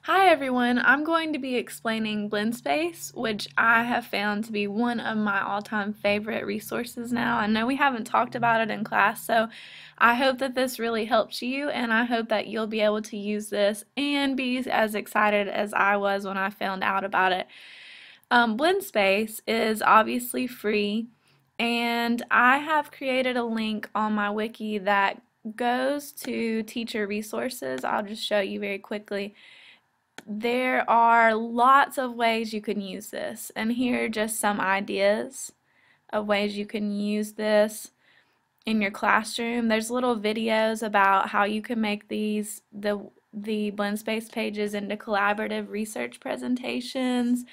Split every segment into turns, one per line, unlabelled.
Hi everyone, I'm going to be explaining Blendspace, which I have found to be one of my all-time favorite resources now. I know we haven't talked about it in class, so I hope that this really helps you, and I hope that you'll be able to use this and be as excited as I was when I found out about it. Blendspace is obviously free, and I have created a link on my wiki that goes to teacher resources. I'll just show you very quickly. There are lots of ways you can use this, and here are just some ideas of ways you can use this in your classroom. There's little videos about how you can make the Blendspace pages into collaborative research presentations,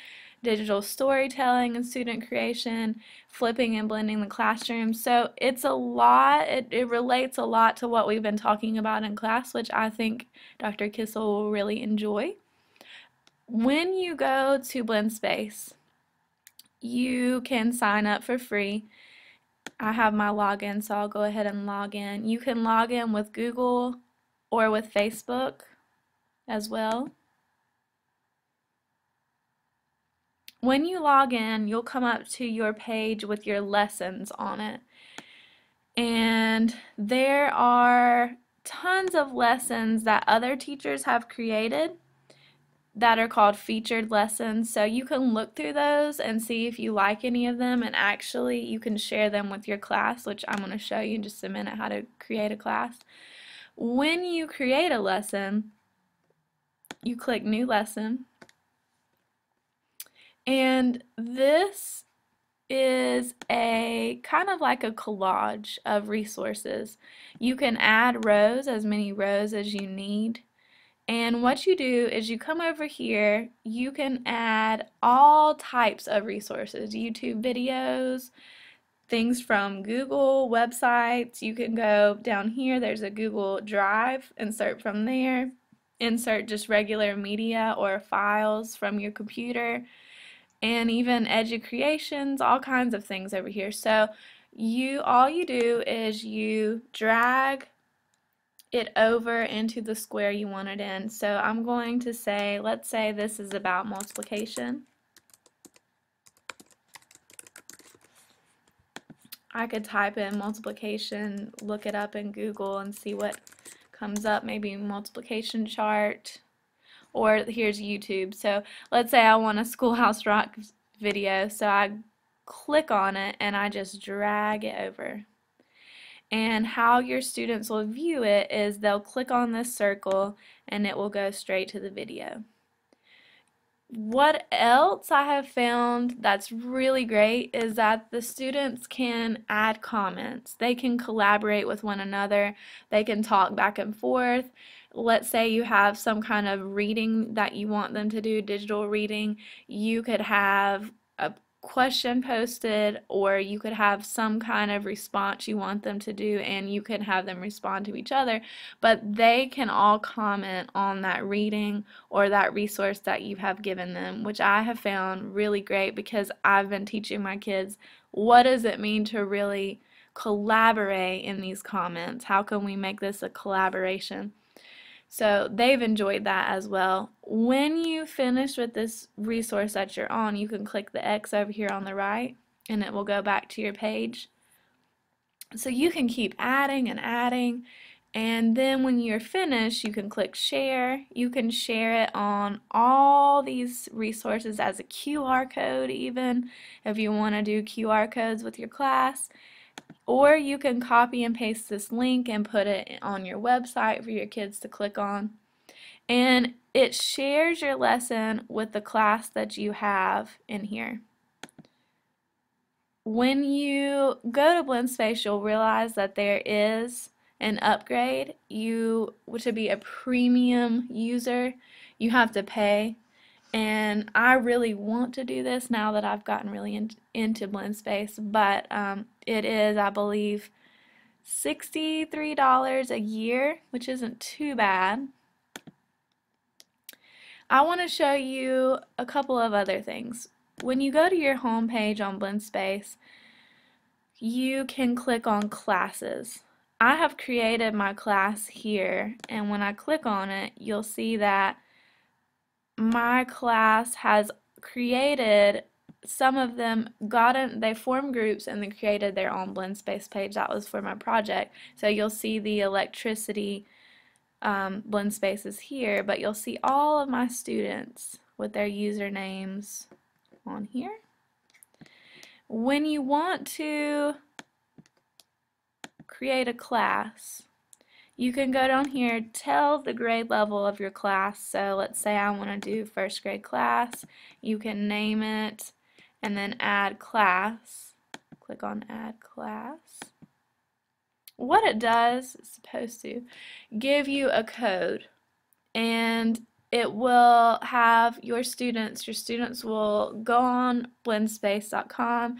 digital storytelling and student creation, flipping and blending the classroom. So it's a lot, it relates a lot to what we've been talking about in class, which I think Dr. Kissel will really enjoy. When you go to Blendspace, you can sign up for free. I have my login, so I'll go ahead and log in. You can log in with Google or with Facebook as well. When you log in, you'll come up to your page with your lessons on it. And there are tons of lessons that other teachers have created that are called featured lessons, so you can look through those and see if you like any of them, and actually you can share them with your class, which I'm going to show you in just a minute how to create a class. When you create a lesson, you click New Lesson, and this is a kind of like a collage of resources. You can add rows, as many rows as you need. And what you do is you come over here, you can add all types of resources, YouTube videos, things from Google, websites. You can go down here, there's a Google Drive, insert from there, insert just regular media or files from your computer, and even educations, all kinds of things over here. So all you do is you drag it over into the square you want it in. So I'm going to say, let's say this is about multiplication. I could type in multiplication, look it up in Google and see what comes up, maybe multiplication chart, or here's YouTube. So let's say I want a Schoolhouse Rock video, so I click on it and I just drag it over. And how your students will view it is they'll click on this circle and it will go straight to the video. What else I have found that's really great is that the students can add comments. They can collaborate with one another. They can talk back and forth. Let's say you have some kind of reading that you want them to do, digital reading. You could have a question posted, or you could have some kind of response you want them to do, and you can have them respond to each other, but they can all comment on that reading or that resource that you have given them, which I have found really great because I've been teaching my kids what does it mean to really collaborate in these comments. How can we make this a collaboration? So they've enjoyed that as well. When you finish with this resource that you're on, you can click the X over here on the right and it will go back to your page. So you can keep adding and adding, and then when you're finished you can click share. You can share it on all these resources as a QR code, even if you want to do QR codes with your class. Or you can copy and paste this link and put it on your website for your kids to click on. And it shares your lesson with the class that you have in here. When you go to Blendspace, you'll realize that there is an upgrade. To be a premium user, you have to pay. And I really want to do this now that I've gotten really into Blendspace, but it is, I believe, $63 a year, which isn't too bad. I want to show you a couple of other things. When you go to your home page on Blendspace, you can click on classes. I have created my class here, and when I click on it, you'll see that my class has created, some of them they formed groups and then created their own Blendspace page. That was for my project. So you'll see the electricity Blendspaces here, but you'll see all of my students with their usernames on here. When you want to create a class, you can go down here, tell the grade level of your class. So let's say I want to do first grade class. You can name it and then add class. Click on add class. What it does, it's supposed to give you a code, and it will have your students will go on blendspace.com.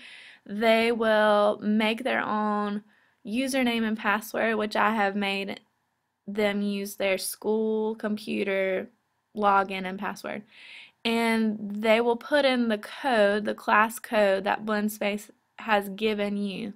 They will make their own username and password, which I have made them use their school computer login and password, and they will put in the code, the class code that Blendspace has given you,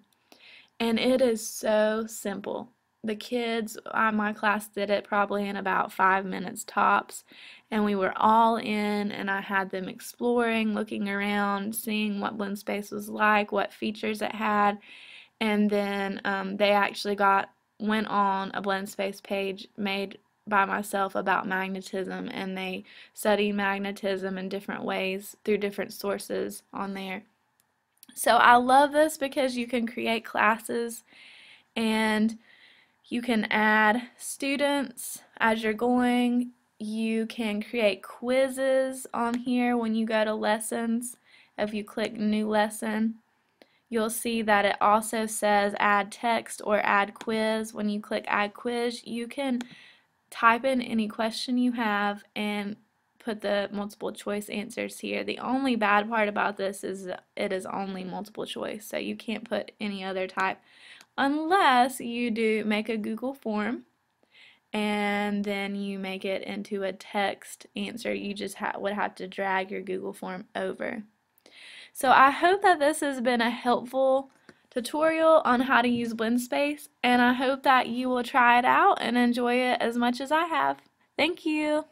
and it is so simple. The kids my class did it probably in about 5 minutes tops, and we were all in, and I had them exploring, looking around, seeing what Blendspace was like, what features it had, and then they actually went on a Blendspace page made by myself about magnetism, and they studied magnetism in different ways through different sources on there. So I love this because you can create classes and you can add students as you're going. You can create quizzes on here when you go to lessons. If you click new lesson, you'll see that it also says add text or add quiz. When you click add quiz, you can type in any question you have and put the multiple choice answers here. The only bad part about this is it is only multiple choice, so you can't put any other type unless you do make a Google form and then you make it into a text answer. You just would have to drag your Google form over. So I hope that this has been a helpful tutorial on how to use Blendspace, and I hope that you will try it out and enjoy it as much as I have. Thank you.